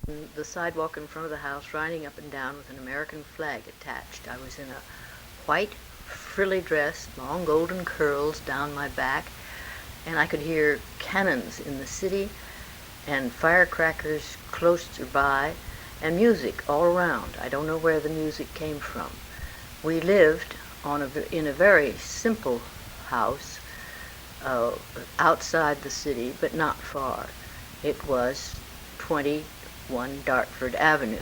the sidewalk in front of the house, riding up and down with an American flag attached. I was in a white frilly dress, long golden curls down my back, and I could hear cannons in the city and firecrackers close by and music all around. I don't know where the music came from. We lived in a very simple house outside the city, but not far. It was 21 Dartford Avenue.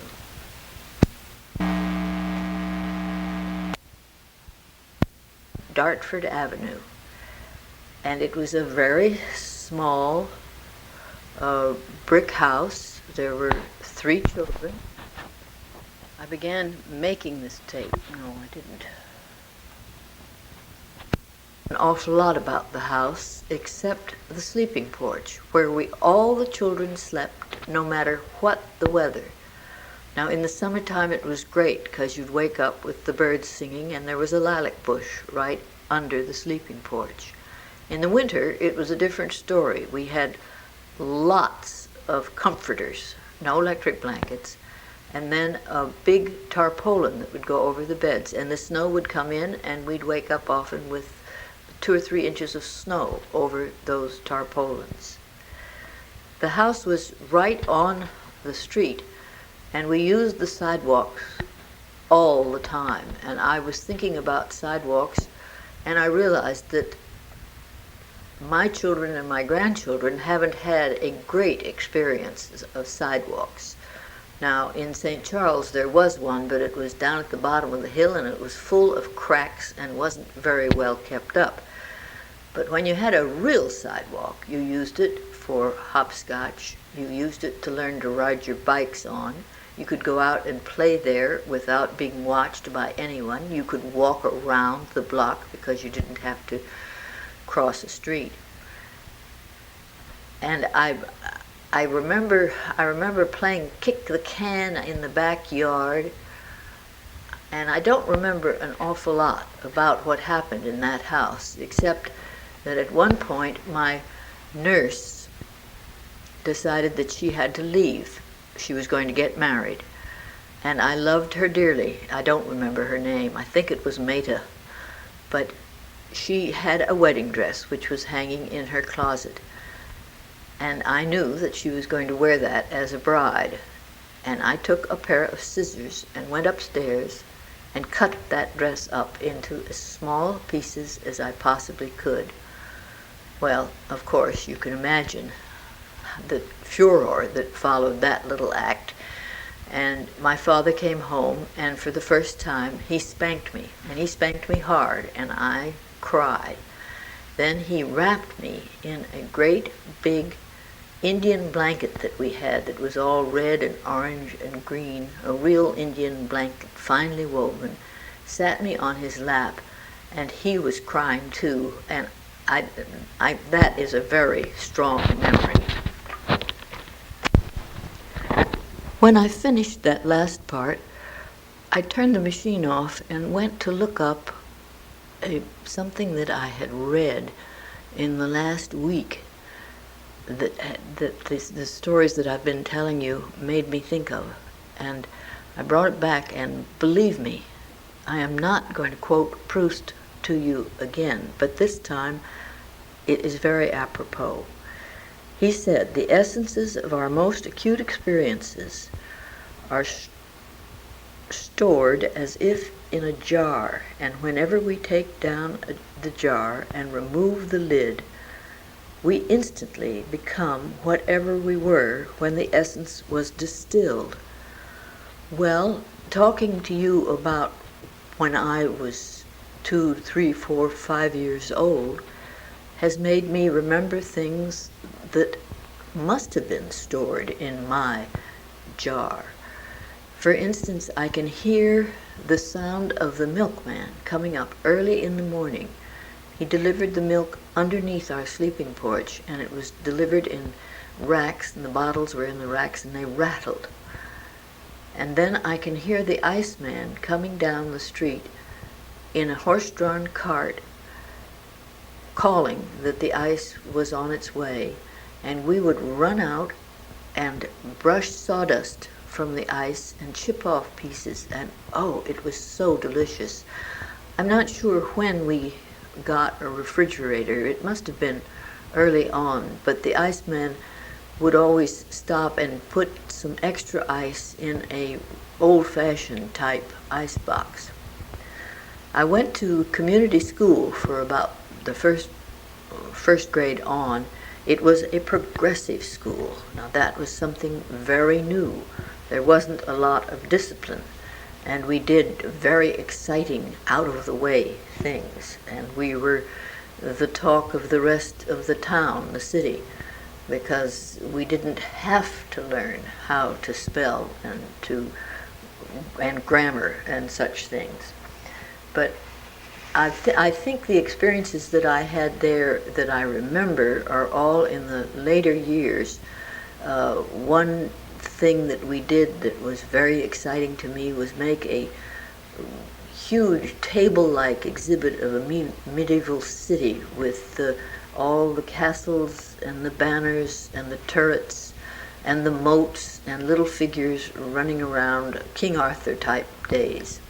Dartford Avenue. And it was a very small brick house. There were 3 children. I began making this tape. No, I didn't. An awful lot about the house, except the sleeping porch, where all the children slept, no matter what the weather. Now, in the summertime, it was great, because you'd wake up with the birds singing, and there was a lilac bush right under the sleeping porch. In the winter, it was a different story. We had lots of comforters, no electric blankets, and then a big tarpaulin that would go over the beds, and the snow would come in, and we'd wake up often with 2 or 3 inches of snow over those tarpaulins. The house was right on the street, and we used the sidewalks all the time. And I was thinking about sidewalks, and I realized that my children and my grandchildren haven't had a great experience of sidewalks. Now, in St. Charles there was one, but it was down at the bottom of the hill, and it was full of cracks and wasn't very well kept up. But when you had a real sidewalk, you used it for hopscotch, you used it to learn to ride your bikes on, you could go out and play there without being watched by anyone, you could walk around the block because you didn't have to cross a street. And I remember playing kick the can in the backyard, and I don't remember an awful lot about what happened in that house, except that at one point my nurse decided that she had to leave. She was going to get married, and I loved her dearly. I don't remember her name. I think it was Meta, but she had a wedding dress which was hanging in her closet. And I knew that she was going to wear that as a bride. And I took a pair of scissors and went upstairs and cut that dress up into as small pieces as I possibly could. Well, of course, you can imagine the furor that followed that little act. And my father came home, and for the first time he spanked me, and he spanked me hard, and I cried. Then he wrapped me in a great big Indian blanket that we had that was all red and orange and green, a real Indian blanket, finely woven, sat me on his lap, and he was crying too, and that is a very strong memory. When I finished that last part, I turned the machine off and went to look up something that I had read in the last week that the stories that I've been telling you made me think of. And I brought it back, and believe me, I am not going to quote Proust to you again, but this time it is very apropos. He said, "The essences of our most acute experiences are stored as if in a jar, and whenever we take down the jar and remove the lid, we instantly become whatever we were when the essence was distilled." Well, talking to you about when I was 2, 3, 4, 5 years old has made me remember things that must have been stored in my jar. For instance, I can hear the sound of the milkman coming up early in the morning. He delivered the milk underneath our sleeping porch, and it was delivered in racks, and the bottles were in the racks, and they rattled. And then I can hear the iceman coming down the street in a horse-drawn cart, calling that the ice was on its way, and we would run out and brush sawdust from the ice and chip off pieces, and oh, it was so delicious. I'm not sure when we got a refrigerator. It must have been early on, but the iceman would always stop and put some extra ice in a old-fashioned type ice box. I went to community school for about the first grade on. It was a progressive school. Now that was something very new. There wasn't a lot of discipline, and we did very exciting, out-of-the-way things, and we were the talk of the rest of the town, the city, because we didn't have to learn how to spell and grammar and such things. But I think the experiences that I had there that I remember are all in the later years. One thing that we did that was very exciting to me was make a huge table-like exhibit of a medieval city with all the castles and the banners and the turrets and the moats and little figures running around, King Arthur type days.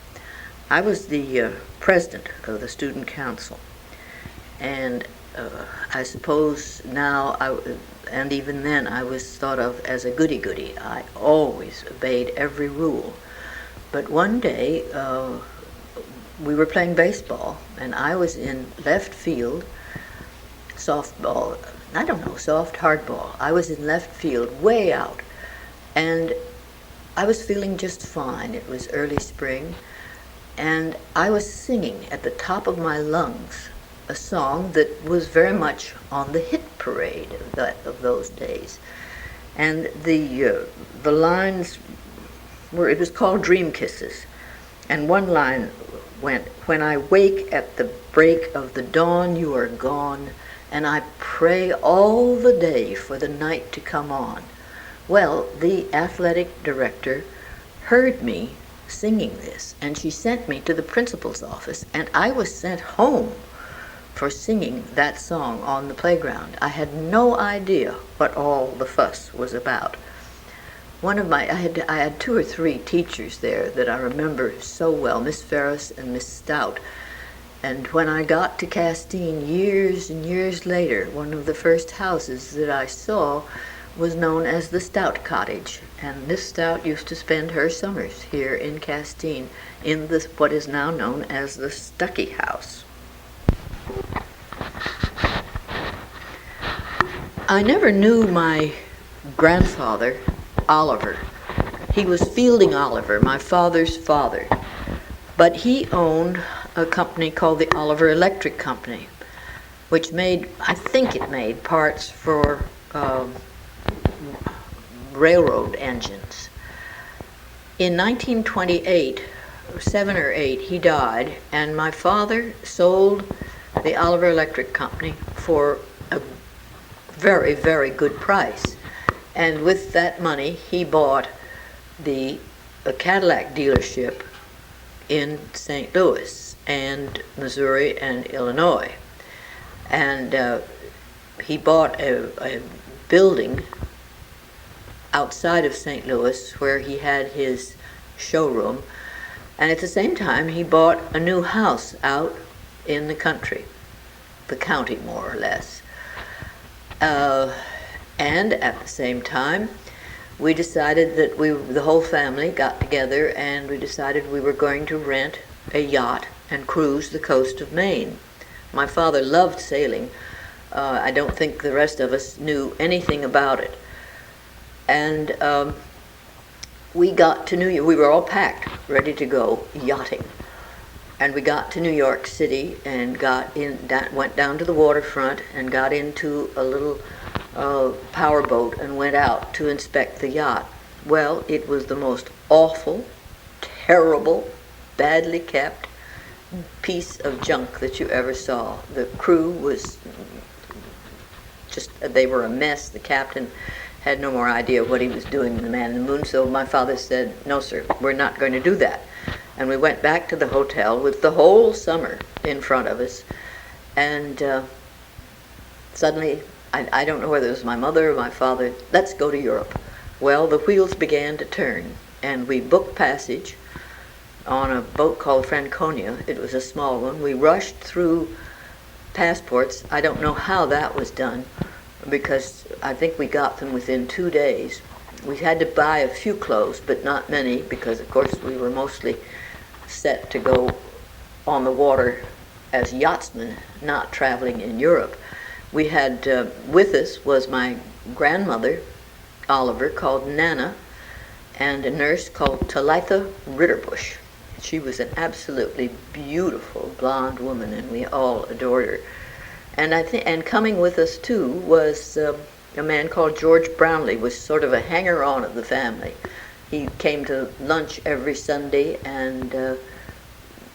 I was the president of the student council, and I suppose now, and even then, I was thought of as a goody-goody. I always obeyed every rule. But one day, we were playing baseball, and I was in left field, softball, I don't know, soft hardball. I was in left field, way out, and I was feeling just fine. It was early spring, and I was singing at the top of my lungs a song that was very much on the hit parade of those days. And the lines were, it was called Dream Kisses, and one line went, "When I wake at the break of the dawn, you are gone, and I pray all the day for the night to come on." Well, the athletic director heard me singing this, and she sent me to the principal's office, and I was sent home for singing that song on the playground. I had no idea what all the fuss was about. I had 2 or 3 teachers there that I remember so well, Miss Ferris and Miss Stout. And when I got to Castine years and years later, one of the first houses that I saw was known as the Stout Cottage. And Miss Stout used to spend her summers here in Castine in what is now known as the Stuckey House. I never knew my grandfather, Oliver. He was Fielding Oliver, my father's father. But he owned a company called the Oliver Electric Company, which I think it made parts for railroad engines. In 1928, 7 or 8, he died, and my father sold the Oliver Electric Company for a very, very good price. And with that money, he bought a Cadillac dealership in St. Louis and Missouri and Illinois. And he bought a building outside of St. Louis where he had his showroom. And at the same time, he bought a new house out in the country, the county more or less. And at the same time, we decided that the whole family got together and we decided we were going to rent a yacht and cruise the coast of Maine. My father loved sailing. I don't think the rest of us knew anything about it. And we got to New York. We were all packed, ready to go yachting. And we got to New York City and went down to the waterfront and got into a little powerboat and went out to inspect the yacht. Well, it was the most awful, terrible, badly kept piece of junk that you ever saw. The crew was they were a mess. The captain had no more idea what he was doing than the man in the moon, so my father said, "No, sir, we're not going to do that." And we went back to the hotel with the whole summer in front of us, and suddenly, I don't know whether it was my mother or my father, "Let's go to Europe." Well, the wheels began to turn, and we booked passage on a boat called Franconia. It was a small one. We rushed through passports. I don't know how that was done, because I think we got them within 2 days. We had to buy a few clothes, but not many, because of course we were mostly set to go on the water as yachtsmen, not traveling in Europe. We had with us was my grandmother, Oliver, called Nana, and a nurse called Talitha Ritterbush. She was an absolutely beautiful blonde woman, and we all adored her. And coming with us too was a man called George Brownlee, was sort of a hanger-on of the family. He came to lunch every Sunday and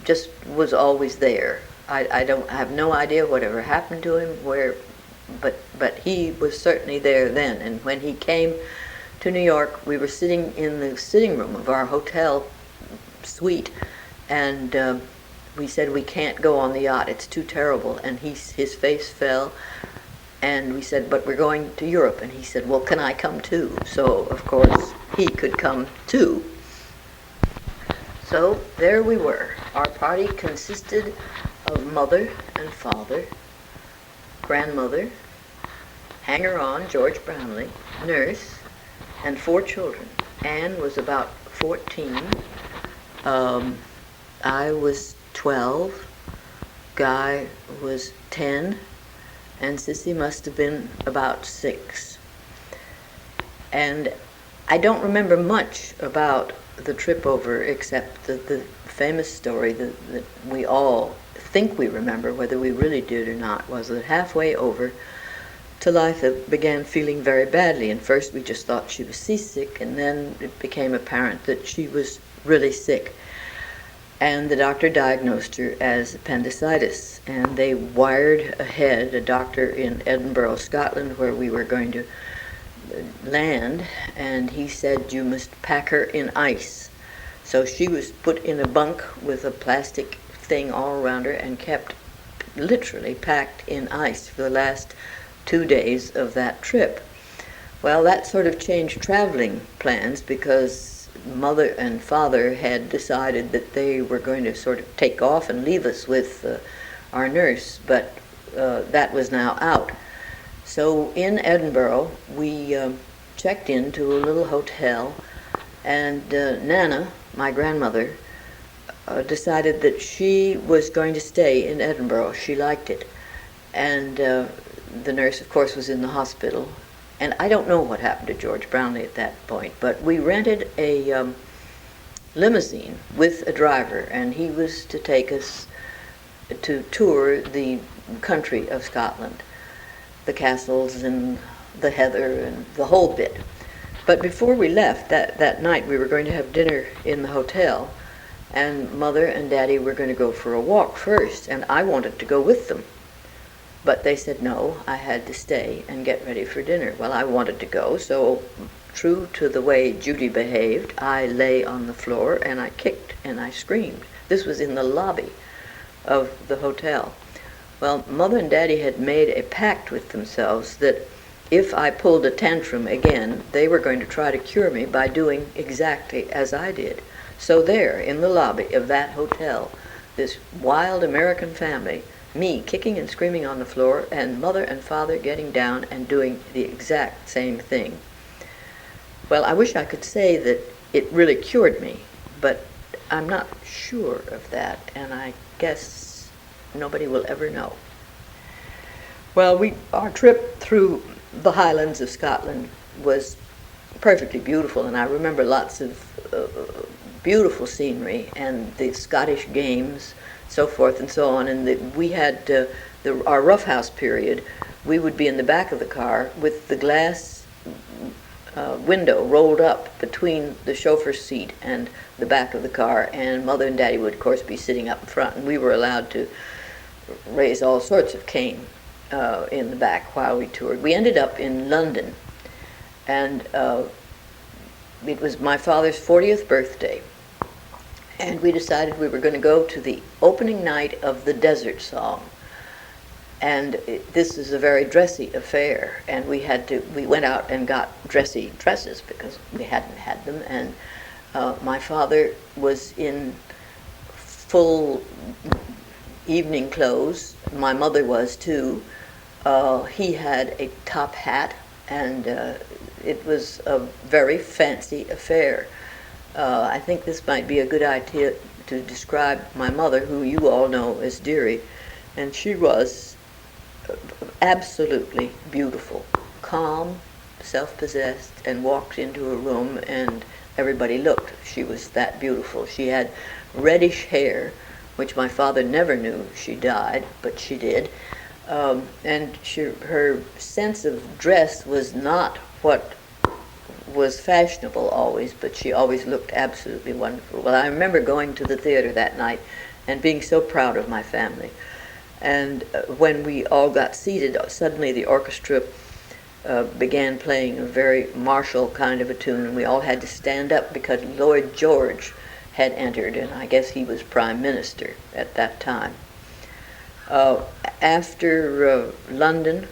just was always there. I don't have no idea whatever happened to him, but he was certainly there then. And when he came to New York, we were sitting in the sitting room of our hotel suite, and we said, we can't go on the yacht, it's too terrible. And his face fell, and we said, but we're going to Europe. And he said, well, can I come too? So of course he could come too. So there we were. Our party consisted of mother and father, grandmother, hanger-on George Brownlee, nurse, and 4 children. Anne was about 14. I was 12. Guy was 10. And Sissy must have been about 6. And I don't remember much about the trip over, except the famous story that we all think we remember, whether we really did or not, was that halfway over, Talitha began feeling very badly. And first we just thought she was seasick, and then it became apparent that she was really sick. And the doctor diagnosed her as appendicitis, and they wired ahead a doctor in Edinburgh, Scotland, where we were going to land, and he said, you must pack her in ice. So she was put in a bunk with a plastic thing all around her and kept literally packed in ice for the last 2 days of that trip. Well, that sort of changed traveling plans, because mother and father had decided that they were going to sort of take off and leave us with our nurse, but that was now out. So in Edinburgh, we checked into a little hotel, and Nana, my grandmother, decided that she was going to stay in Edinburgh. She liked it. And the nurse, of course, was in the hospital. And I don't know what happened to George Brownlee at that point, but we rented a limousine with a driver, and he was to take us to tour the country of Scotland, the castles and the heather and the whole bit. But before we left, that night, we were going to have dinner in the hotel, and Mother and Daddy were going to go for a walk first, and I wanted to go with them. But they said no, I had to stay and get ready for dinner. Well, I wanted to go, so true to the way Judy behaved, I lay on the floor and I kicked and I screamed. This was in the lobby of the hotel. Well, Mother and Daddy had made a pact with themselves that if I pulled a tantrum again, they were going to try to cure me by doing exactly as I did. So there, in the lobby of that hotel, this wild American family, me kicking and screaming on the floor, and Mother and Father getting down and doing the exact same thing. Well, I wish I could say that it really cured me, but I'm not sure of that, and I guess nobody will ever know. Well, our trip through the Highlands of Scotland was perfectly beautiful, and I remember lots of beautiful scenery and the Scottish games, so forth and so on. And we had our roughhouse period. We would be in the back of the car with the glass window rolled up between the chauffeur's seat and the back of the car, and Mother and Daddy would, of course, be sitting up in front, and we were allowed to raise all sorts of cane in the back while we toured. We ended up in London, and it was my father's 40th birthday, and we decided we were going to go to the opening night of the Desert Song. And this is a very dressy affair, and we went out and got dressy dresses because we hadn't had them, and my father was in full evening clothes. My mother was too. He had a top hat, and it was a very fancy affair. I think this might be a good idea to describe my mother, who you all know as Dearie, and she was absolutely beautiful, calm, self-possessed, and walked into a room and everybody looked. She was that beautiful. She had reddish hair, which my father never knew she dyed, but she did. And her sense of dress was not what was fashionable always, but she always looked absolutely wonderful. Well, I remember going to the theater that night and being so proud of my family. And when we all got seated, suddenly the orchestra began playing a very martial kind of a tune, and we all had to stand up because Lloyd George had entered, and I guess he was prime minister at that time. After London,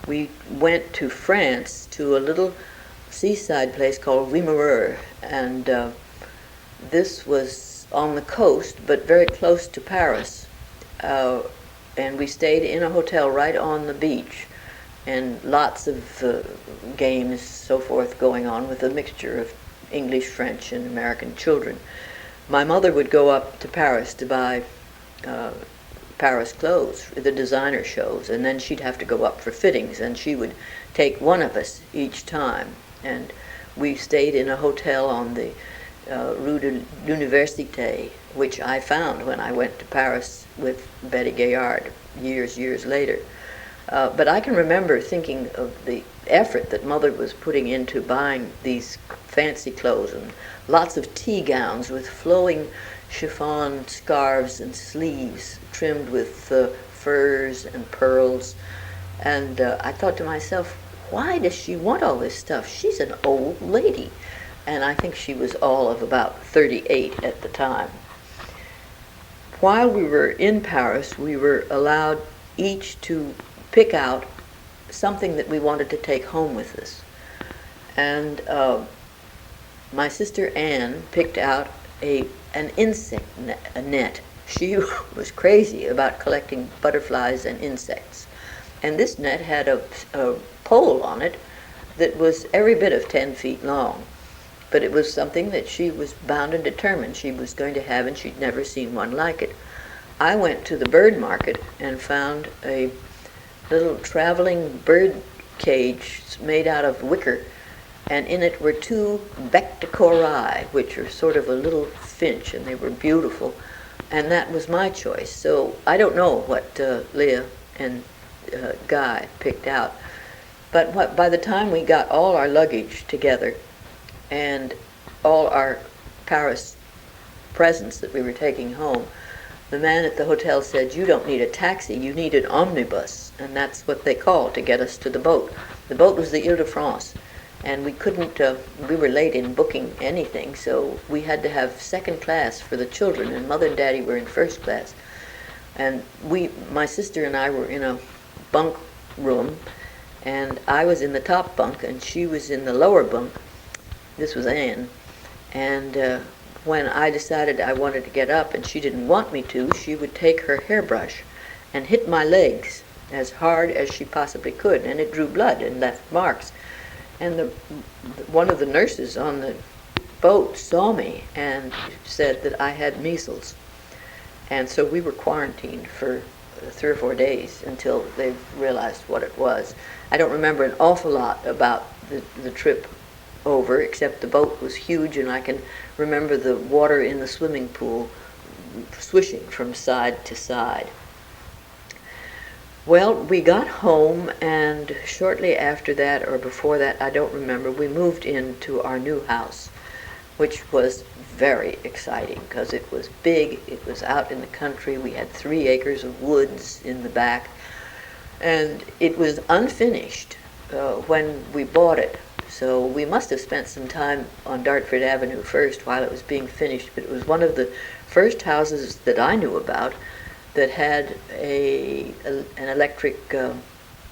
we went to France to a little seaside place called Wimereux, and this was on the coast, but very close to Paris. And we stayed in a hotel right on the beach, and lots of games, so forth, going on with a mixture of English, French, and American children. My mother would go up to Paris to buy Paris clothes, the designer shows, and then she'd have to go up for fittings, and she would take one of us each time. And we stayed in a hotel on the Rue de l'Université, which I found when I went to Paris with Betty Gaillard years later. But I can remember thinking of the effort that Mother was putting into buying these fancy clothes, and lots of tea gowns with flowing chiffon scarves and sleeves trimmed with furs and pearls. And I thought to myself, why does she want all this stuff? She's an old lady. And I think she was all of about 38 at the time. While we were in Paris, we were allowed each to pick out something that we wanted to take home with us. And my sister Anne picked out an insect net. She was crazy about collecting butterflies and insects. And this net had a pole on it that was every bit of 10 feet long. But it was something that she was bound and determined she was going to have, and she'd never seen one like it. I went to the bird market and found a little traveling bird cage made out of wicker, and in it were two bec de corail, which are sort of a little finch, and they were beautiful, and that was my choice. So I don't know what Leah and Guy picked out, but by the time we got all our luggage together and all our Paris presents that we were taking home, the man at the hotel said, "You don't need a taxi, you need an omnibus," and that's what they called to get us to the boat. The boat was the Ile-de-France, and we couldn't, we were late in booking anything, so we had to have second class for the children, and Mother and Daddy were in first class. And my sister and I were in a bunk room, and I was in the top bunk, and she was in the lower bunk. This was Anne. And when I decided I wanted to get up and she didn't want me to, she would take her hairbrush and hit my legs as hard as she possibly could, and it drew blood and left marks. And one of the nurses on the boat saw me and said that I had measles. And so we were quarantined for 3 or 4 days until they realized what it was. I don't remember an awful lot about the trip over, except the boat was huge, and I can remember the water in the swimming pool swishing from side to side. Well, we got home, and shortly after that, or before that, I don't remember, we moved into our new house, which was very exciting because it was big, it was out in the country, we had 3 acres of woods in the back, and it was unfinished when we bought it. So we must have spent some time on Dartford Avenue first while it was being finished, but it was one of the first houses that I knew about that had an electric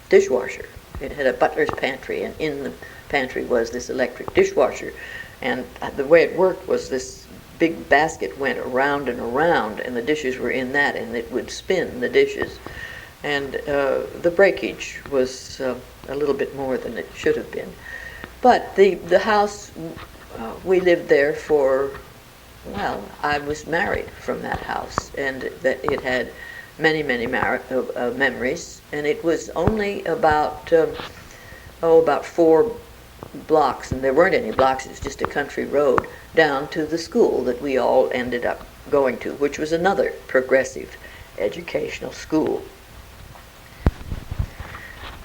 dishwasher. It had a butler's pantry, and in the pantry was this electric dishwasher. And the way it worked was this big basket went around and around, and the dishes were in that, and it would spin the dishes. And the breakage was a little bit more than it should have been. But the house, we lived there for, well, I was married from that house, and that it had many, many memories. And it was only about 4 blocks, and there weren't any blocks, it was just a country road, down to the school that we all ended up going to, which was another progressive educational school.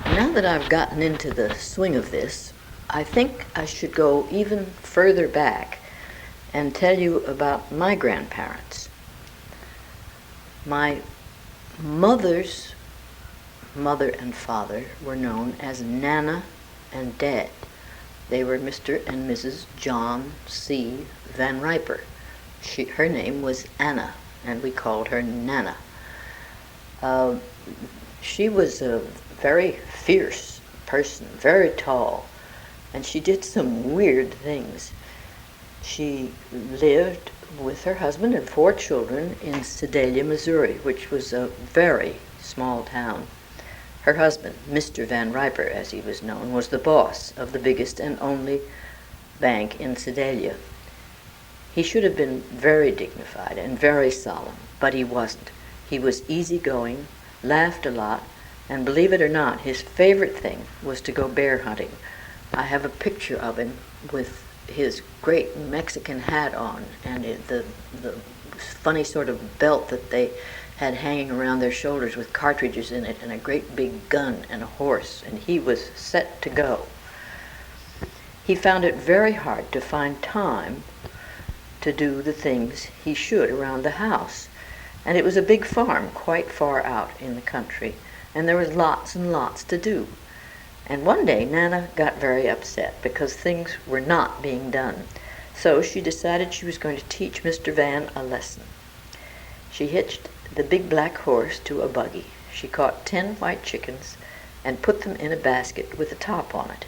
Now that I've gotten into the swing of this, I think I should go even further back and tell you about my grandparents. My mother's mother and father were known as Nana and Dad. They were Mr. and Mrs. John C. Van Riper. Her name was Anna, and we called her Nana. She was a very fierce person, very tall, and she did some weird things. She lived with her husband and 4 children in Sedalia, Missouri, which was a very small town. Her husband, Mr. Van Riper, as he was known, was the boss of the biggest and only bank in Sedalia. He should have been very dignified and very solemn, but he wasn't. He was easygoing, laughed a lot, and believe it or not, his favorite thing was to go bear hunting. I have a picture of him with his great Mexican hat on and the funny sort of belt that they had hanging around their shoulders with cartridges in it, and a great big gun and a horse, and he was set to go. He found it very hard to find time to do the things he should around the house, and it was a big farm quite far out in the country, and there was lots and lots to do. And one day Nana got very upset because things were not being done, so she decided she was going to teach Mr. Van a lesson. She hitched the big black horse to a buggy. She caught 10 white chickens and put them in a basket with a top on it.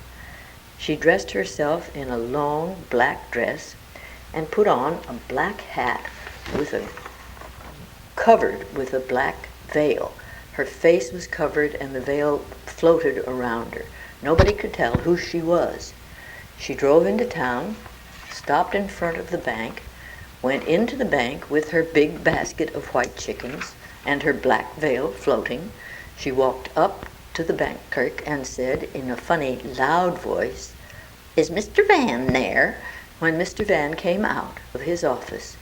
She dressed herself in a long black dress and put on a black hat covered with a black veil. Her face was covered and the veil floated around her. Nobody could tell who she was. She drove into town, stopped in front of the bank, went into the bank with her big basket of white chickens and her black veil floating. She walked up to the bank clerk and said in a funny, loud voice, "Is Mr. Van there?" When Mr. Van came out of his office,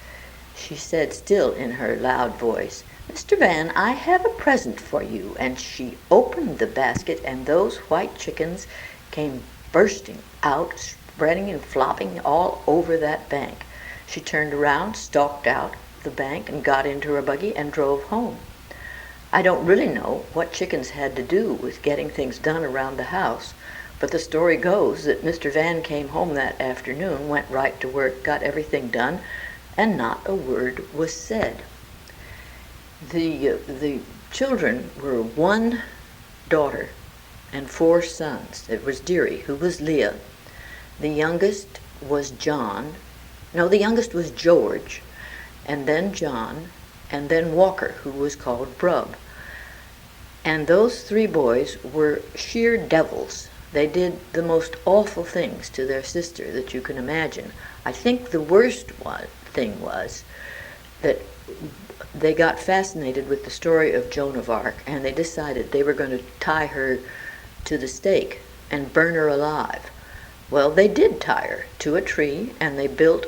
she said, still in her loud voice, "Mr. Van, I have a present for you." And she opened the basket, and those white chickens came bursting out, spreading and flopping all over that bank. She turned around, stalked out the bank, and got into her buggy and drove home. I don't really know what chickens had to do with getting things done around the house, but the story goes that Mr. Van came home that afternoon, went right to work, got everything done, and not a word was said. The children were 1 daughter and 4 sons. It was Dearie, who was Leah. The youngest was John. No, the youngest was George, and then John, and then Walker, who was called Brub. And those 3 boys were sheer devils. They did the most awful things to their sister that you can imagine. I think the worst thing was that they got fascinated with the story of Joan of Arc, and they decided they were going to tie her to the stake and burn her alive. Well, they did tie her to a tree, and they built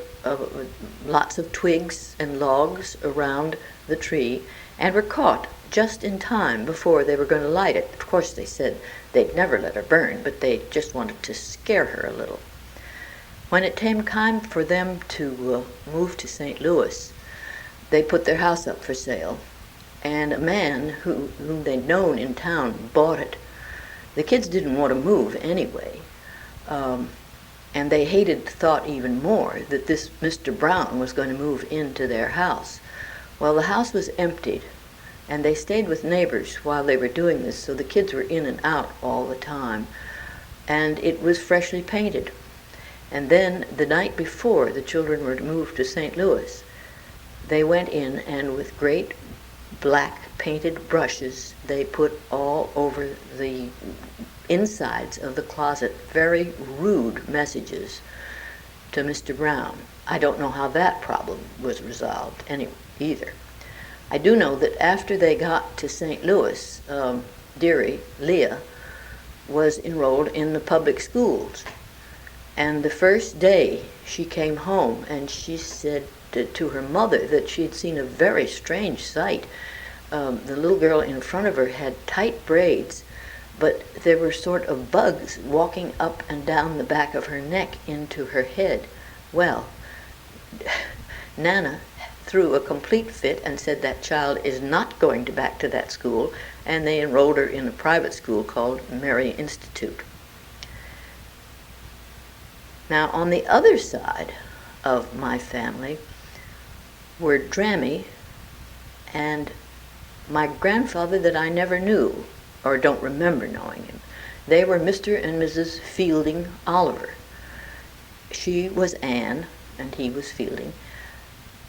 lots of twigs and logs around the tree, and were caught just in time before they were going to light it. Of course, they said they'd never let her burn, but they just wanted to scare her a little. When it came time for them to move to St. Louis, they put their house up for sale, and a man whom they'd known in town bought it. The kids didn't want to move anyway, and they hated the thought even more that this Mr. Brown was going to move into their house. Well, the house was emptied And they stayed with neighbors while they were doing this, so the kids were in and out all the time. And it was freshly painted. And then the night before the children were moved to St. Louis, they went in and with great black painted brushes, they put all over the insides of the closet very rude messages to Mr. Brown. I don't know how that problem was resolved either. I do know that after they got to St. Louis, dearie, Leah, was enrolled in the public schools. And the first day she came home and she said to her mother that she had seen a very strange sight. The little girl in front of her had tight braids, but there were sort of bugs walking up and down the back of her neck into her head. Well, Nana threw a complete fit and said that child is not going back to that school, and they enrolled her in a private school called Mary Institute. Now, on the other side of my family were Drammy and my grandfather that I never knew, or don't remember knowing him. They were Mr. and Mrs. Fielding Oliver. She was Anne, and he was Fielding.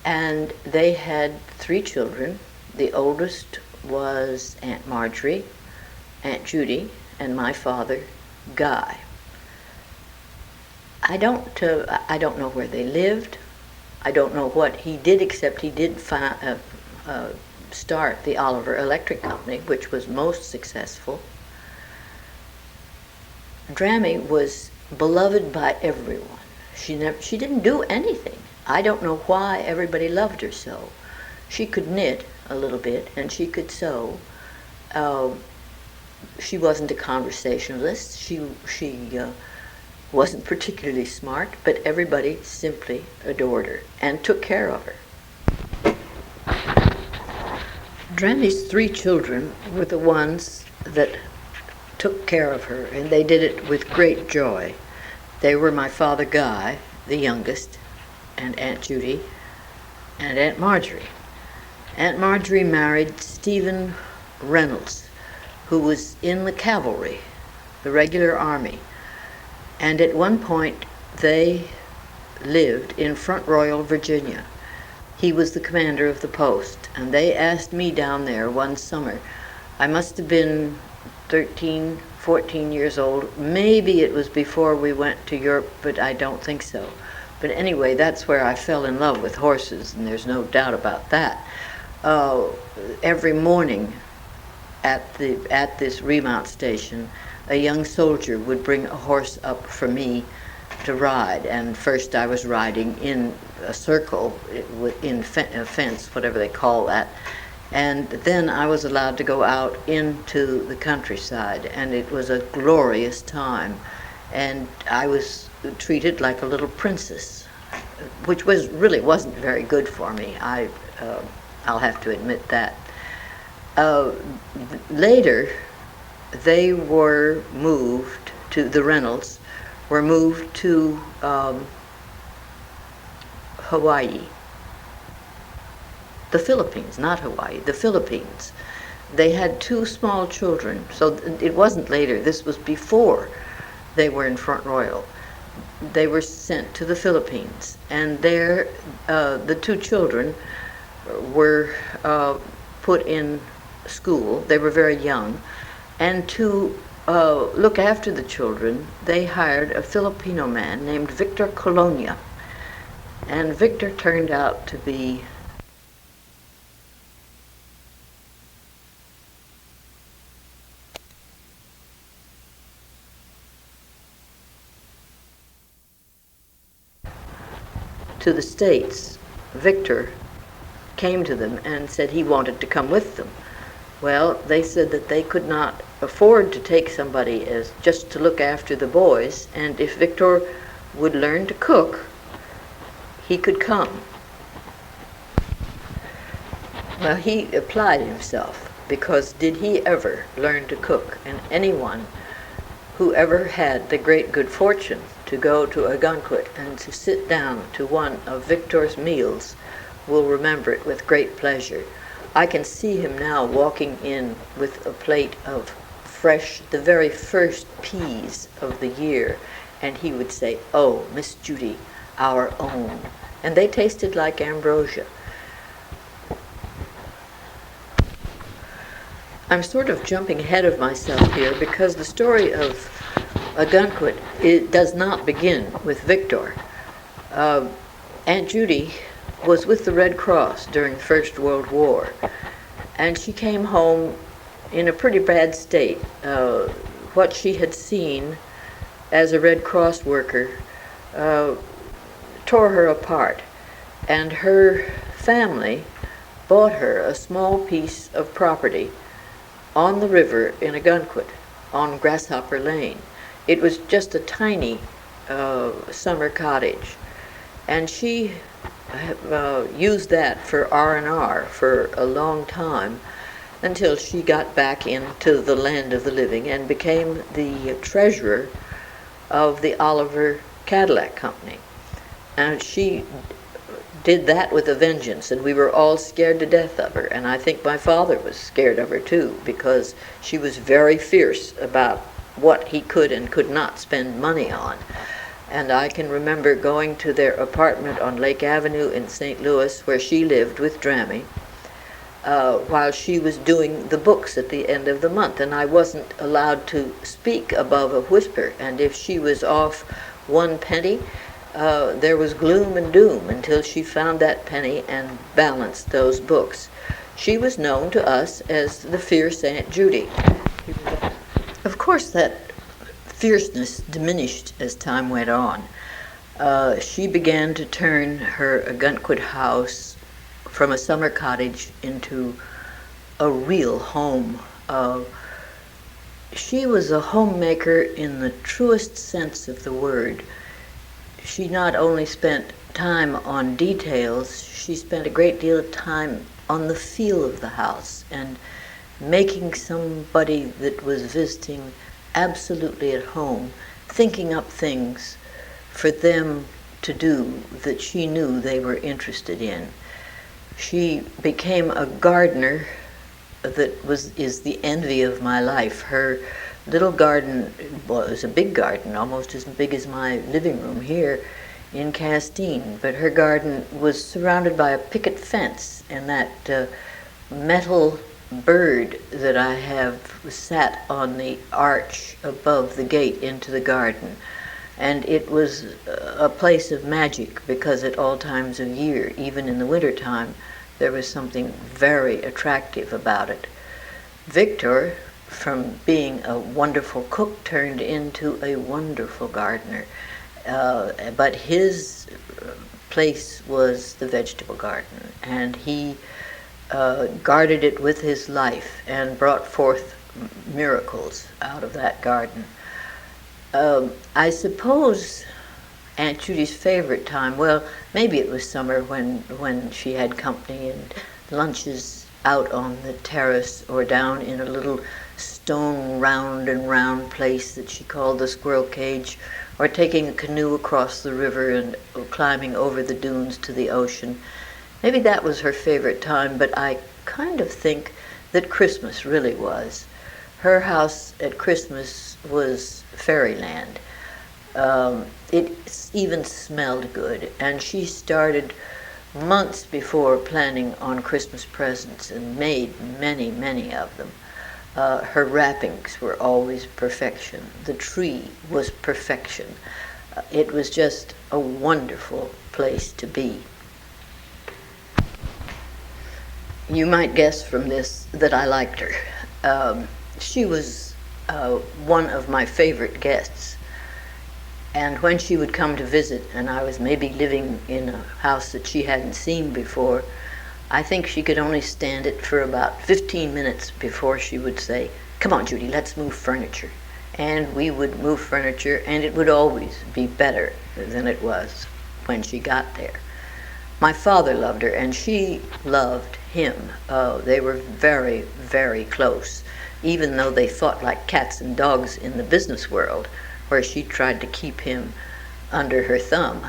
And they had 3 children. The oldest was Aunt Marjorie, Aunt Judy, and my father, Guy. I don't know where they lived. I don't know what he did, except he did start the Oliver Electric Company, which was most successful. Drammy was beloved by everyone. She didn't do anything. I don't know why everybody loved her so. She could knit a little bit, and she could sew. She wasn't a conversationalist. She wasn't particularly smart, but everybody simply adored her and took care of her. Drammy's 3 children were the ones that took care of her, and they did it with great joy. They were my father Guy, the youngest, and Aunt Judy, and Aunt Marjorie. Aunt Marjorie married Stephen Reynolds, who was in the cavalry, the regular army. And at one point, they lived in Front Royal, Virginia. He was the commander of the post, and they asked me down there one summer. I must have been 13, 14 years old. Maybe it was before we went to Europe, but I don't think so. But anyway, that's where I fell in love with horses, and there's no doubt about that. Every morning at this remount station, a young soldier would bring a horse up for me to ride, and first I was riding in a circle, in a fence, whatever they call that, and then I was allowed to go out into the countryside, and it was a glorious time, and I was treated like a little princess, which really wasn't very good for me. I'll have to admit that. Later, they were moved to, the Reynolds were moved to Hawaii. The Philippines, not Hawaii, the Philippines. They had 2 small children, so it wasn't later, this was before they were in Front Royal. They were sent to the Philippines, and there the 2 children were put in school. They were very young, and to look after the children, they hired a Filipino man named Victor Colonia, and Victor turned out to be to the States. Victor came to them and said he wanted to come with them. Well, they said that they could not afford to take somebody as just to look after the boys, and if Victor would learn to cook, he could come. Well, he applied himself, because did he ever learn to cook? And anyone who ever had the great good fortune to go to a banquet and to sit down to one of Victor's meals will remember it with great pleasure. I can see him now walking in with a plate of fresh, the very first peas of the year, and he would say, "Oh, Miss Judy, our own." And they tasted like ambrosia. I'm sort of jumping ahead of myself here because the story of Agunquit, it does not begin with Victor. Aunt Judy was with the Red Cross during the First World War, and she came home in a pretty bad state. What she had seen as a Red Cross worker tore her apart, and her family bought her a small piece of property on the river in Agunquit, on Grasshopper Lane. It was just a tiny summer cottage, and she used that for R&R for a long time until she got back into the land of the living and became the treasurer of the Oliver Cadillac Company. And she did that with a vengeance, and we were all scared to death of her. And I think my father was scared of her too, because she was very fierce about what he could and could not spend money on. And I can remember going to their apartment on Lake Avenue in St. Louis, where she lived with Drammy, while she was doing the books at the end of the month. And I wasn't allowed to speak above a whisper. And if she was off 1 penny, there was gloom and doom until she found that penny and balanced those books. She was known to us as the fierce Aunt Judy. Of course, that fierceness diminished as time went on. She began to turn her Agunquit house from a summer cottage into a real home. She was a homemaker in the truest sense of the word. She not only spent time on details, she spent a great deal of time on the feel of the house and making somebody that was visiting absolutely at home, thinking up things for them to do that she knew they were interested in. She became a gardener that is the envy of my life. Her little garden was a big garden, almost as big as my living room here in Castine, but her garden was surrounded by a picket fence, and that metal bird that I have sat on the arch above the gate into the garden. And it was a place of magic, because at all times of year, even in the wintertime, there was something very attractive about it. Victor, from being a wonderful cook, turned into a wonderful gardener. But his place was the vegetable garden, and he guarded it with his life and brought forth miracles out of that garden. I suppose Aunt Judy's favorite time, well, maybe it was summer when she had company and lunches out on the terrace or down in a little stone round and round place that she called the squirrel cage, or taking a canoe across the river and climbing over the dunes to the ocean. Maybe that was her favorite time, but I kind of think that Christmas really was. Her house at Christmas was fairyland. It even smelled good, and she started months before planning on Christmas presents and made many, many of them. Her wrappings were always perfection. The tree was perfection. It was just a wonderful place to be. You might guess from this that I liked her. She was one of my favorite guests. And when she would come to visit, and I was maybe living in a house that she hadn't seen before, I think she could only stand it for about 15 minutes before she would say, "Come on, Judy, let's move furniture." And we would move furniture, and it would always be better than it was when she got there. My father loved her, and she loved him. They were very, very close, even though they fought like cats and dogs in the business world, where she tried to keep him under her thumb.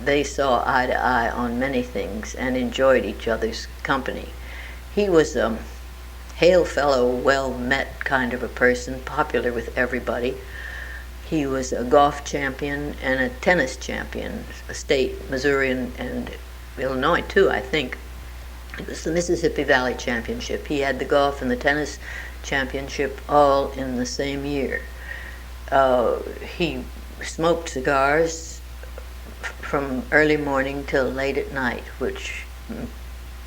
They saw eye to eye on many things and enjoyed each other's company. He was a hail fellow, well-met kind of a person, popular with everybody. He was a golf champion and a tennis champion, a state, Missouri and Illinois too, I think. It was the Mississippi Valley Championship. He had the golf and the tennis championship all in the same year. He smoked cigars from early morning till late at night, which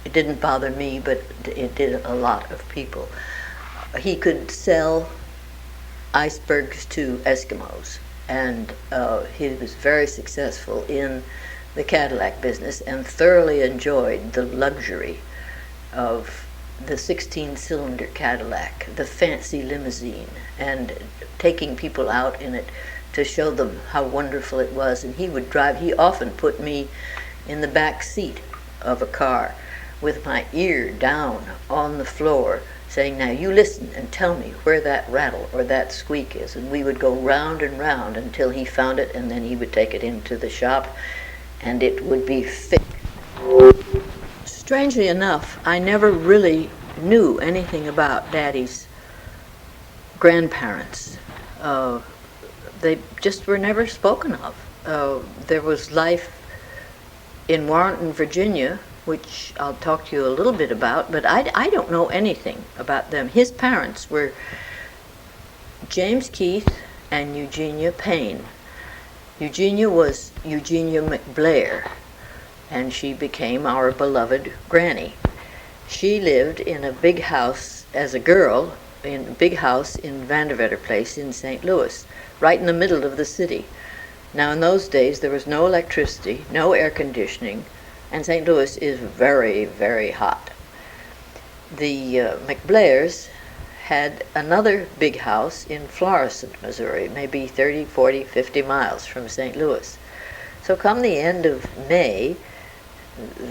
it didn't bother me, but it did a lot of people. He could sell icebergs to Eskimos, and he was very successful in the Cadillac business and thoroughly enjoyed the luxury of the 16-cylinder Cadillac, the fancy limousine, and taking people out in it to show them how wonderful it was. And he would drive, he often put me in the back seat of a car with my ear down on the floor, saying, now you listen and tell me where that rattle or that squeak is. And we would go round and round until he found it, and then he would take it into the shop and it would be fixed. Strangely enough, I never really knew anything about Daddy's grandparents. They just were never spoken of. There was life in Warrenton, Virginia, which I'll talk to you a little bit about, but I don't know anything about them. His parents were James Keith and Eugenia Payne. Eugenia was Eugenia McBlair, and she became our beloved granny. She lived in a big house as a girl, in a big house in Vandervetter Place in St. Louis, right in the middle of the city. Now in those days there was no electricity, no air conditioning, and St. Louis is very, very hot. The McBlairs had another big house in Florissant, Missouri, maybe 30, 40, 50 miles from St. Louis. So come the end of May,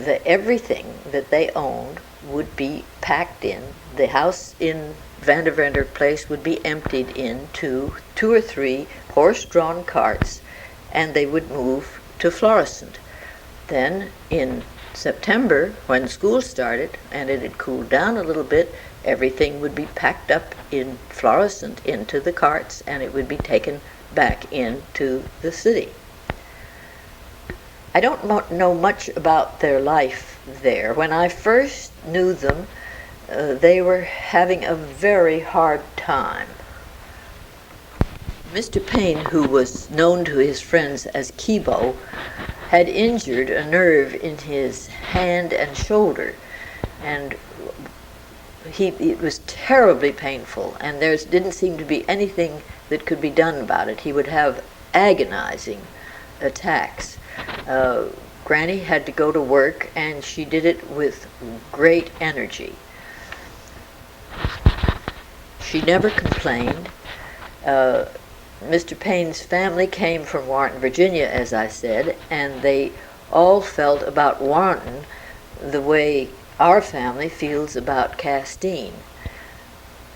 everything that they owned would be packed in. The house in Vandervetter Place would be emptied into 2 or 3 horse-drawn carts, and they would move to Florissant. Then in September, when school started and it had cooled down a little bit, everything would be packed up in Florissant into the carts, and it would be taken back into the city. I don't know much about their life there. When I first knew them, they were having a very hard time. Mr. Payne, who was known to his friends as Kibo, had injured a nerve in his hand and shoulder, and it was terribly painful, and there didn't seem to be anything that could be done about it. He would have agonizing attacks. Granny had to go to work, and she did it with great energy. She never complained. Mr. Payne's family came from Warrenton, Virginia, as I said, and they all felt about Warrenton the way our family feels about Castine.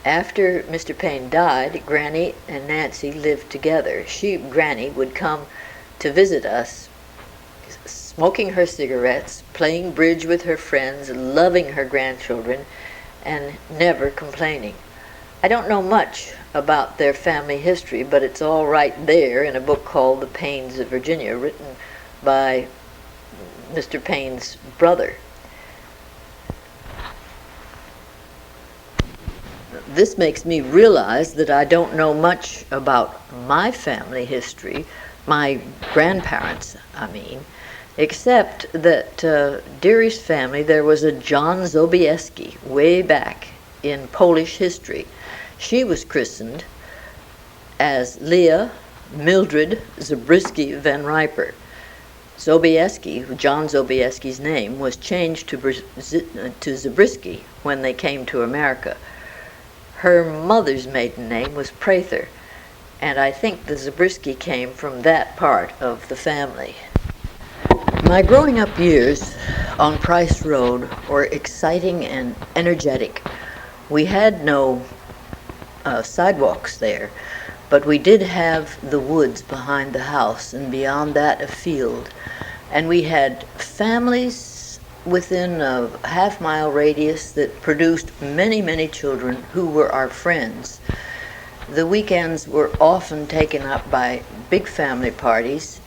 After Mr. Payne died, Granny and Nancy lived together. Granny would come to visit us, smoking her cigarettes, playing bridge with her friends, loving her grandchildren, and never complaining. I don't know much about their family history, but it's all right there in a book called The Paynes of Virginia, written by Mr. Payne's brother. This makes me realize that I don't know much about my family history, my grandparents, I mean, except that Deary's family, there was a John Sobieski way back in Polish history. She was christened as Leah Mildred Zabriskie van Riper. Sobieski, John Sobieski's name, was changed to Zabriskie when they came to America. Her mother's maiden name was Prather, and I think the Zabriskie came from that part of the family. My growing up years on Price Road were exciting and energetic. We had no sidewalks there, but we did have the woods behind the house, and beyond that a field. And we had families within a half-mile radius that produced many, many children who were our friends. The weekends were often taken up by big family parties,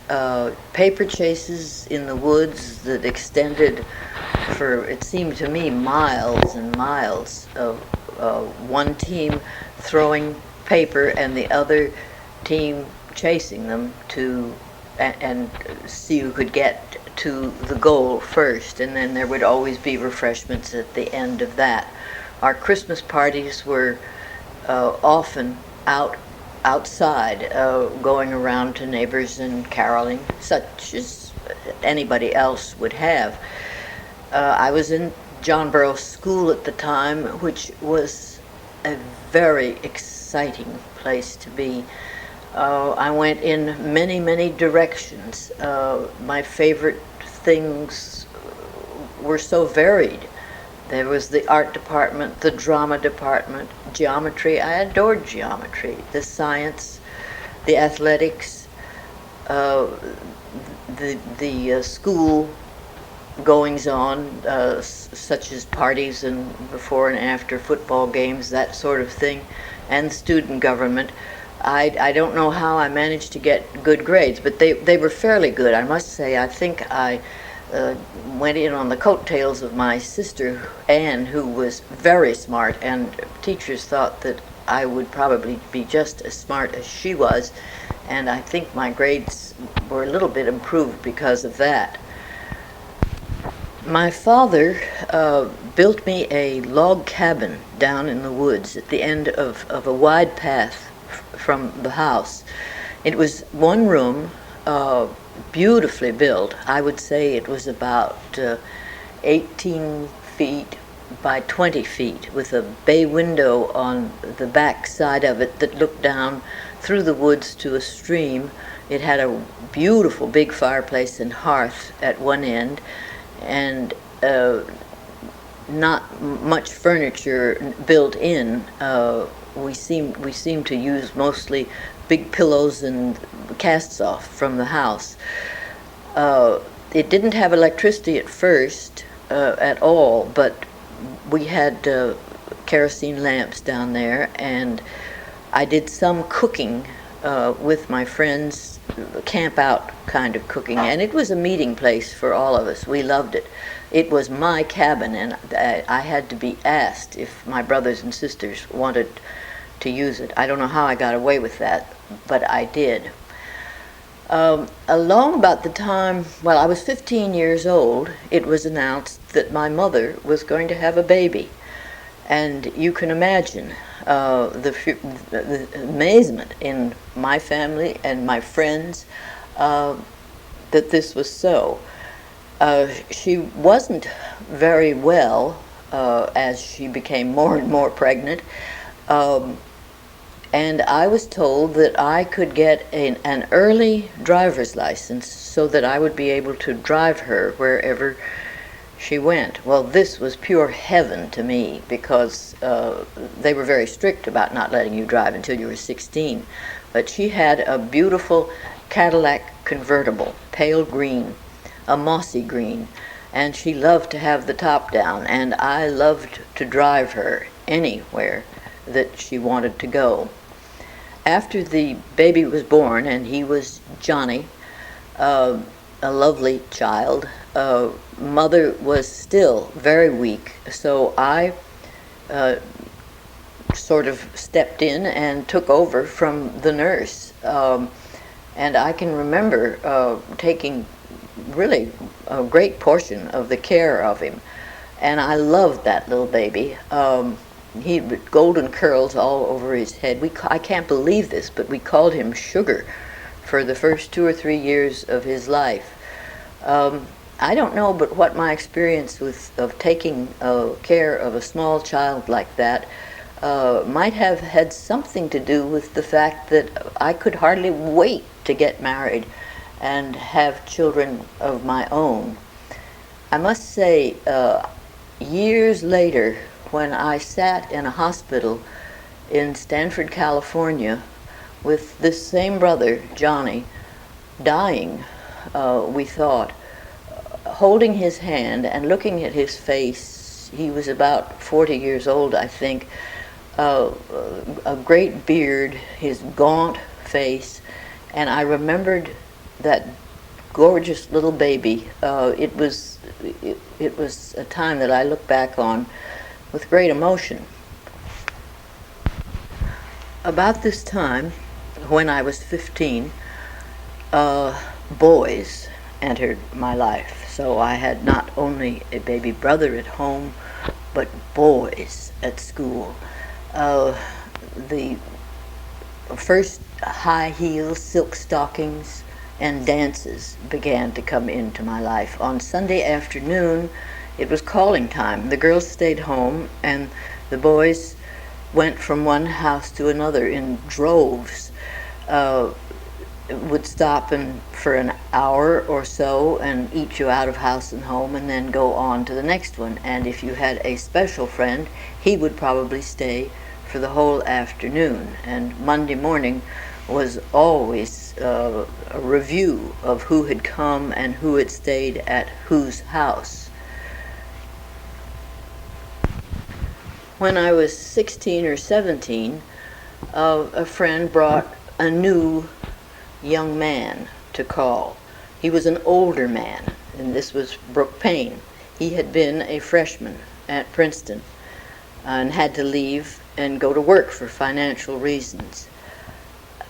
paper chases in the woods that extended for, it seemed to me, miles and miles of one team throwing paper and the other team chasing them to and see who could get to the goal first, and then there would always be refreshments at the end of that. Our Christmas parties were often outside, going around to neighbors and caroling, such as anybody else would have. I was in John Burroughs School at the time, which was a very exciting place to be. I went in many, many directions. My favorite things were so varied. There was the art department, the drama department, geometry. I adored geometry. The science, the athletics, the school goings on, such as parties and before and after football games, that sort of thing, and student government. I don't know how I managed to get good grades, but they were fairly good, I must say. I think I went in on the coattails of my sister, Anne, who was very smart, and teachers thought that I would probably be just as smart as she was, and I think my grades were a little bit improved because of that. My father built me a log cabin down in the woods at the end of a wide path from the house. It was one room, beautifully built. I would say it was about 18 feet by 20 feet, with a bay window on the back side of it that looked down through the woods to a stream. It had a beautiful big fireplace and hearth at one end, and not much furniture built in. We seemed to use mostly big pillows and casts off from the house. It didn't have electricity at first at all, but we had kerosene lamps down there, and I did some cooking with my friends, camp out kind of cooking, and it was a meeting place for all of us. We loved it. It was my cabin, and I had to be asked if my brothers and sisters wanted to use it. I don't know how I got away with that, but I did. Along about the time, well, I was 15 years old, it was announced that my mother was going to have a baby. And you can imagine the amazement in my family and my friends that this was so. She wasn't very well as she became more and more pregnant. And I was told that I could get an early driver's license so that I would be able to drive her wherever she went. Well, this was pure heaven to me, because they were very strict about not letting you drive until you were 16. But she had a beautiful Cadillac convertible, pale green, a mossy green, and she loved to have the top down, and I loved to drive her anywhere that she wanted to go. After the baby was born, and he was Johnny, a lovely child, mother was still very weak, so I sort of stepped in and took over from the nurse. And I can remember taking really a great portion of the care of him. And I loved that little baby. He had golden curls all over his head. I can't believe this, but we called him Sugar for the first 2 or 3 years of his life. I don't know, but what my experience of taking care of a small child like that might have had something to do with the fact that I could hardly wait to get married and have children of my own. I must say, years later, when I sat in a hospital in Stanford, California, with this same brother, Johnny, dying, we thought, holding his hand and looking at his face. He was about 40 years old, I think. A great beard, his gaunt face, and I remembered that gorgeous little baby. It was a time that I look back on with great emotion. About this time, when I was 15, boys entered my life. So I had not only a baby brother at home, but boys at school. The first high heels, silk stockings, and dances began to come into my life. On Sunday afternoon, it was calling time. The girls stayed home, and the boys went from one house to another in droves. Would stop for an hour or so and eat you out of house and home, and then go on to the next one. And if you had a special friend, he would probably stay for the whole afternoon. And Monday morning was always a review of who had come and who had stayed at whose house. When I was 16 or 17, a friend brought a new young man to call. He was an older man, and this was Brooke Payne. He had been a freshman at Princeton and had to leave and go to work for financial reasons.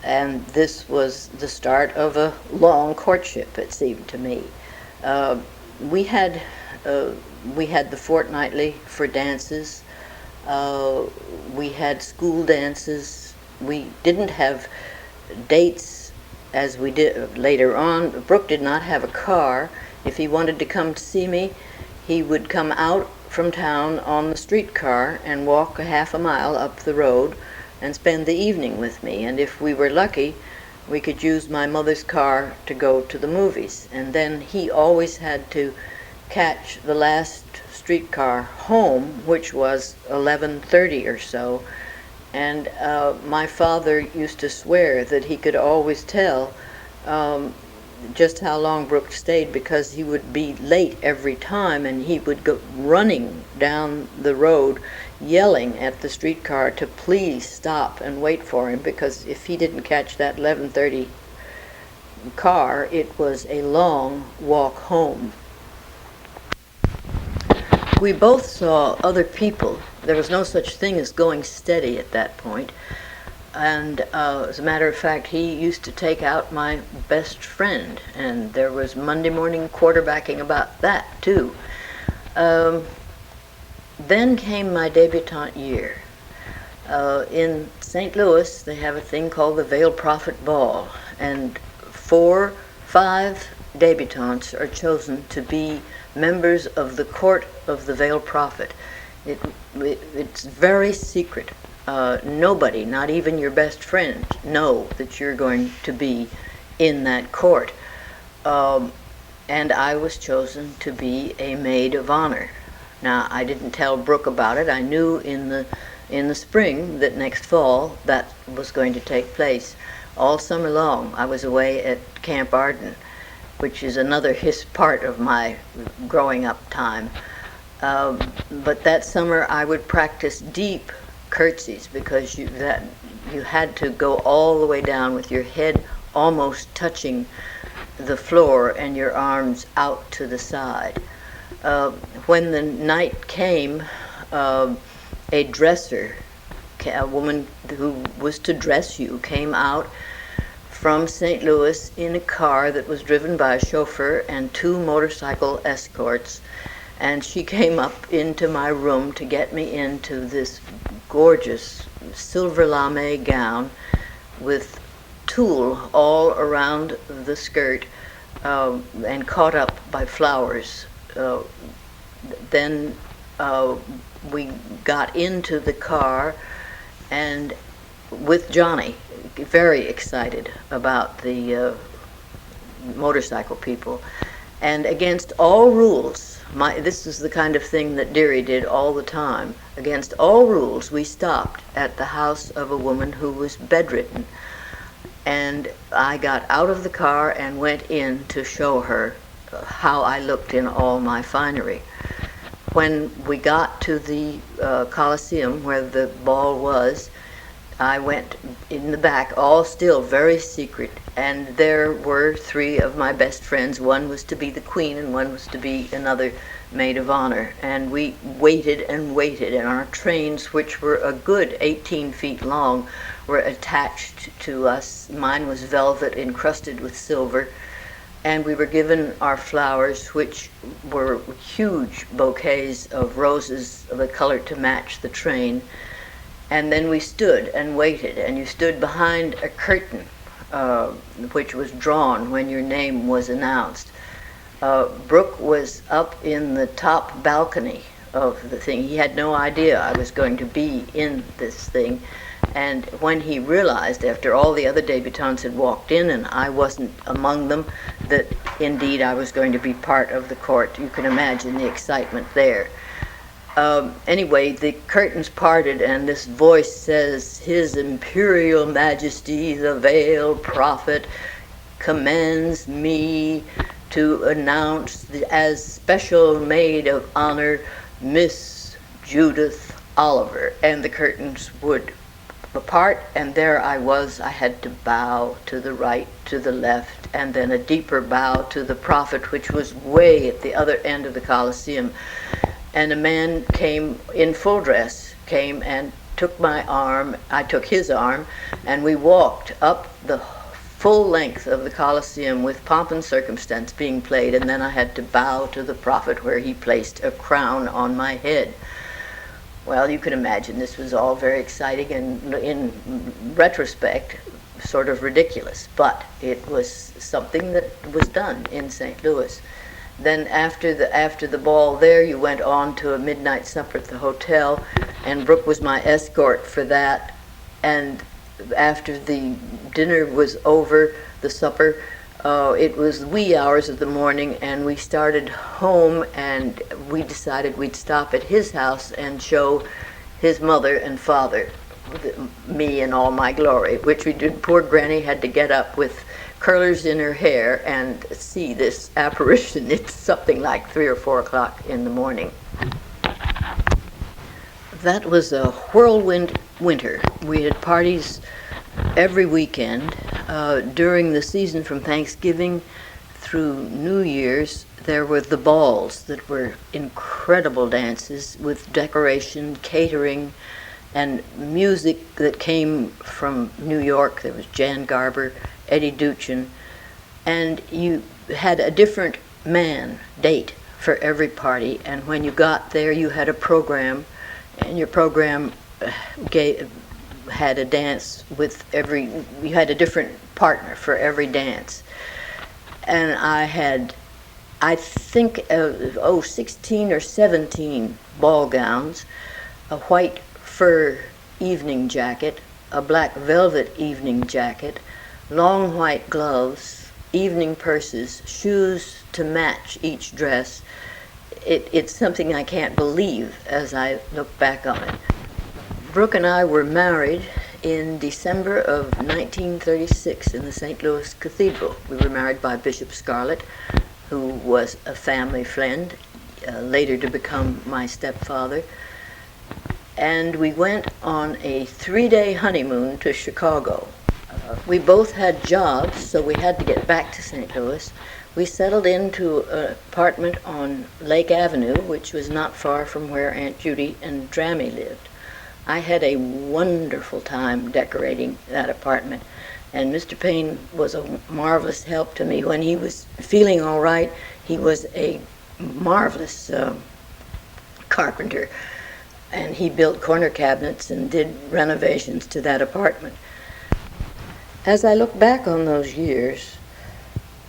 And this was the start of a long courtship, it seemed to me. We had the fortnightly for dances. We had school dances. We didn't have dates as we did later on. Brooke did not have a car. If he wanted to come to see me, he would come out from town on the streetcar and walk a half a mile up the road and spend the evening with me. And if we were lucky, we could use my mother's car to go to the movies. And then he always had to catch the last streetcar home, which was 11:30 or so. And my father used to swear that he could always tell just how long Brooke stayed, because he would be late every time, and he would go running down the road yelling at the streetcar to please stop and wait for him, because if he didn't catch that 11:30 car, it was a long walk home. We both saw other people. There was no such thing as going steady at that point. And as a matter of fact, he used to take out my best friend, and there was Monday morning quarterbacking about that, too. Then came my debutante year. In St. Louis, they have a thing called the Veiled Prophet Ball, and 5 debutantes are chosen to be members of the court of the Veiled Prophet. It's very secret. Nobody, not even your best friend, know that you're going to be in that court. And I was chosen to be a maid of honor. Now, I didn't tell Brooke about it. I knew in the spring that next fall that was going to take place. All summer long, I was away at Camp Arden, which is another part of my growing up time. But that summer I would practice deep curtsies, because you had to go all the way down with your head almost touching the floor and your arms out to the side. When the night came, a dresser, a woman who was to dress you, came out from St. Louis in a car that was driven by a chauffeur and 2 motorcycle escorts, and she came up into my room to get me into this gorgeous silver lame gown with tulle all around the skirt, and caught up by flowers. Then we got into the car, and with Johnny, very excited about the motorcycle people. And against all rules, this is the kind of thing that Deary did all the time. Against all rules, we stopped at the house of a woman who was bedridden. And I got out of the car and went in to show her how I looked in all my finery. When we got to the Coliseum where the ball was, I went in the back, all still very secret, and there were three of my best friends. One was to be the queen, and one was to be another maid of honor. And we waited and waited, and our trains, which were a good 18 feet long, were attached to us. Mine was velvet encrusted with silver, and we were given our flowers, which were huge bouquets of roses of a color to match the train. And then we stood and waited, and you stood behind a curtain, which was drawn when your name was announced. Brooke was up in the top balcony of the thing. He had no idea I was going to be in this thing. And when he realized, after all the other debutantes had walked in and I wasn't among them, that indeed I was going to be part of the court, you can imagine the excitement there. Anyway, the curtains parted, and this voice says, "His Imperial Majesty, the Veiled Prophet, commands me to announce as special maid of honor, Miss Judith Oliver." And the curtains would apart, and there I was. I had to bow to the right, to the left, and then a deeper bow to the prophet, which was way at the other end of the Coliseum. And a man came in full dress, came and took my arm. I took his arm, and we walked up the full length of the Coliseum with pomp and circumstance being played, and then I had to bow to the prophet where he placed a crown on my head. Well, you can imagine this was all very exciting and, in retrospect, sort of ridiculous, but it was something that was done in St. Louis. Then after the ball there, you went on to a midnight supper at the hotel, and Brooke was my escort for that. And after the dinner was over, the supper, it was wee hours of the morning, and we started home, and we decided we'd stop at his house and show his mother and father me in all my glory, which we did. Poor Granny had to get up with curlers in her hair and see this apparition. It's something like 3 or 4 o'clock in the morning. That was a whirlwind winter. We had parties every weekend. During the season from Thanksgiving through New Year's, there were the balls that were incredible dances with decoration, catering, and music that came from New York. There was Jan Garber, Eddie Duchin, and you had a different man date for every party, and when you got there you had a program, and your program had a dance with you had a different partner for every dance. And I think 16 or 17 ball gowns, a white fur evening jacket, a black velvet evening jacket, long white gloves, evening purses, shoes to match each dress. It's something I can't believe as I look back on it. Brooke and I were married in December of 1936 in the St. Louis Cathedral. We were married by Bishop Scarlett, who was a family friend, later to become my stepfather. And we went on a 3-day honeymoon to Chicago. We both had jobs, so we had to get back to St. Louis. We settled into an apartment on Lake Avenue, which was not far from where Aunt Judy and Drammy lived. I had a wonderful time decorating that apartment, and Mr. Payne was a marvelous help to me. When he was feeling all right, he was a marvelous carpenter, and he built corner cabinets and did renovations to that apartment. As I look back on those years,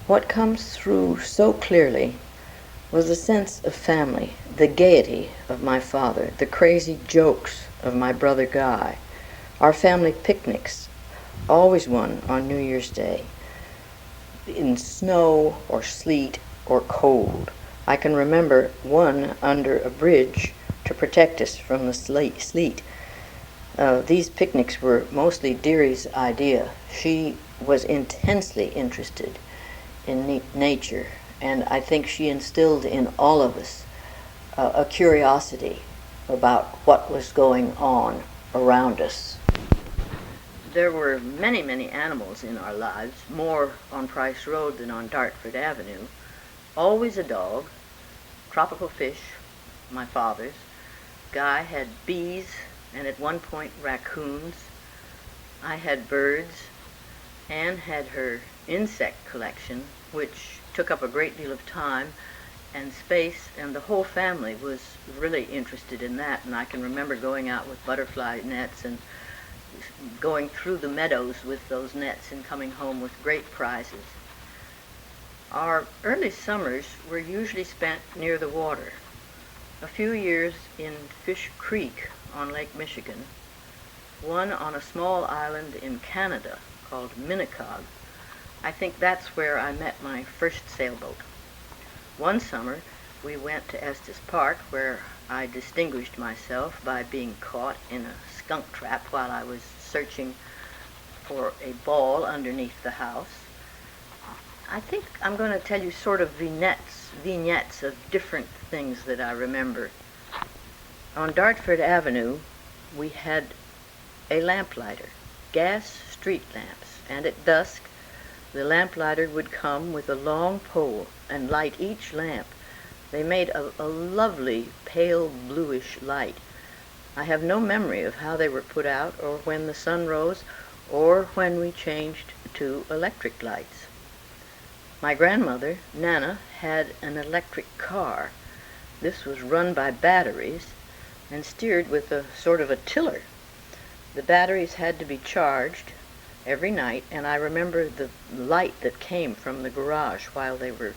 what comes through so clearly was the sense of family, the gaiety of my father, the crazy jokes of my brother Guy, our family picnics, always one on New Year's Day, in snow or sleet or cold. I can remember one under a bridge to protect us from the sleet. These picnics were mostly Deary's idea. She was intensely interested in nature and I think she instilled in all of us a curiosity about what was going on around us. There were many, many animals in our lives, more on Price Road than on Dartford Avenue. Always a dog, tropical fish, my father's. Guy had bees, and at one point raccoons. I had birds. Anne had her insect collection, which took up a great deal of time and space, and the whole family was really interested in that. And I can remember going out with butterfly nets and going through the meadows with those nets and coming home with great prizes. Our early summers were usually spent near the water. A few years in Fish Creek on Lake Michigan, one on a small island in Canada called Minnekog. I think that's where I met my first sailboat. One summer, we went to Estes Park, where I distinguished myself by being caught in a skunk trap while I was searching for a ball underneath the house. I think I'm going to tell you sort of vignettes of different things that I remember. On Dartford Avenue, we had a lamplighter, gas street lamps, and at dusk, the lamplighter would come with a long pole and light each lamp. They made a lovely pale bluish light. I have no memory of how they were put out, or when the sun rose, or when we changed to electric lights. My grandmother, Nana, had an electric car. This was run by batteries and steered with a sort of a tiller. The batteries had to be charged every night, and I remember the light that came from the garage while they were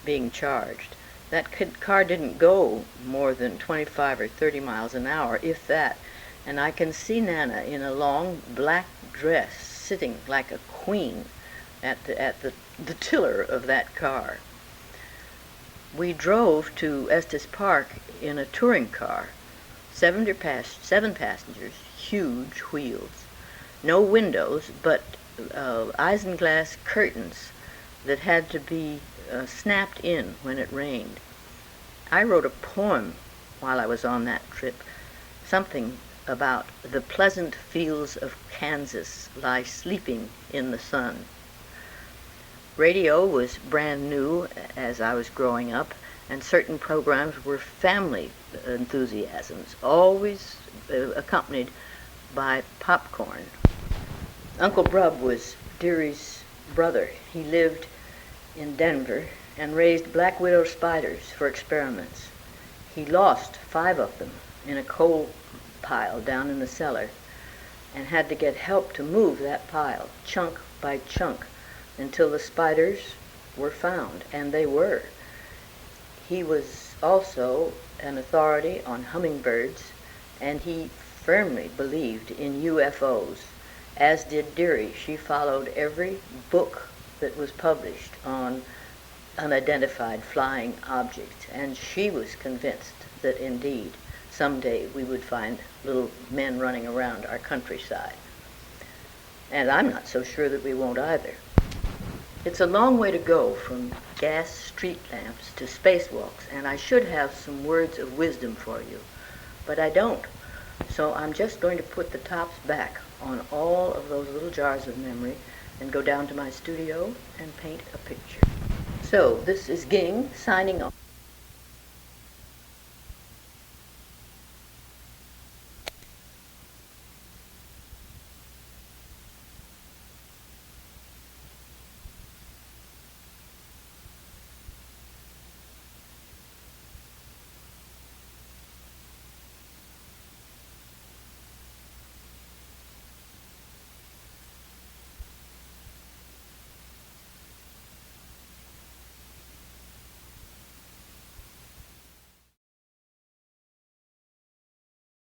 being charged. That car didn't go more than 25 or 30 miles an hour, if that, and I can see Nana in a long black dress sitting like a queen at the tiller of that car. We drove to Estes Park in a touring car, 7 passengers, huge wheels. No windows, but isinglass curtains that had to be snapped in when it rained. I wrote a poem while I was on that trip, something about the pleasant fields of Kansas lie sleeping in the sun. Radio was brand new as I was growing up, and certain programs were family enthusiasms, always accompanied by popcorn. Uncle Brub was Deary's brother. He lived in Denver and raised black widow spiders for experiments. He lost 5 of them in a coal pile down in the cellar and had to get help to move that pile, chunk by chunk, until the spiders were found, and they were. He was also an authority on hummingbirds, and he firmly believed in UFOs, as did Deary. She followed every book that was published on unidentified flying objects, and she was convinced that indeed someday we would find little men running around our countryside. And I'm not so sure that we won't either. It's a long way to go from gas street lamps to spacewalks, and I should have some words of wisdom for you, but I don't. So I'm just going to put the tops back on all of those little jars of memory and go down to my studio and paint a picture. So this is Ging signing off.